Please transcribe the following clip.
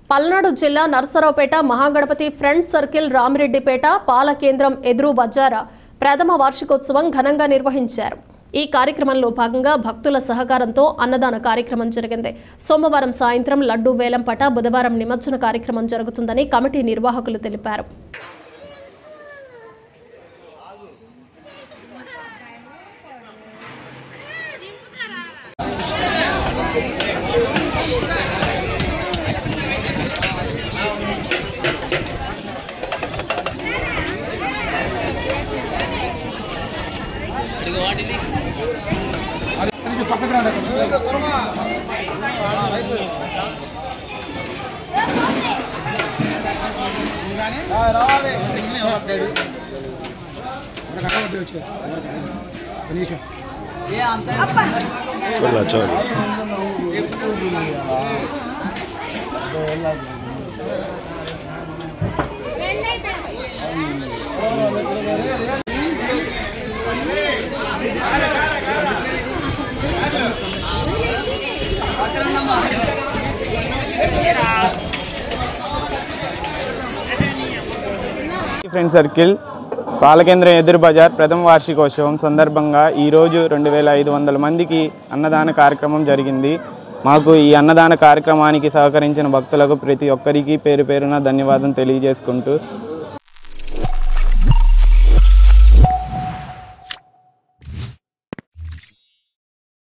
పల్నాడు జిల్లా Narasaraopet Mahaganapati friends circle Ramireddipeta పాల కేంద్రం ఎదురు బజార ప్రథమ వార్షికోత్సవం ఘనంగా నిర్వహించారు. ఈ కార్యక్రమంలో భాగంగా భక్తుల సహకారంతో అన్నదాన కార్యక్రమం జరిగింది. సోమవారం సాయంత్రం లడ్డూ వేలంపాట, బుధవారం నిమజ్జన కార్యక్రమం జరుగుతుందని కమిటీ నిర్వాహకులు తెలిపారు. ఫ్రెండ్ సర్కిల్ పాలకేంద్రం ఎదురు బజార్ ప్రథమ వార్షికోత్సవం సందర్భంగా ఈరోజు 2500 మందికి అన్నదాన కార్యక్రమం జరిగింది. మాకు ఈ అన్నదాన కార్యక్రమానికి సహకరించిన భక్తులకు ప్రతి ఒక్కరికి పేరు పేరున ధన్యవాదం తెలియజేసుకుంటూ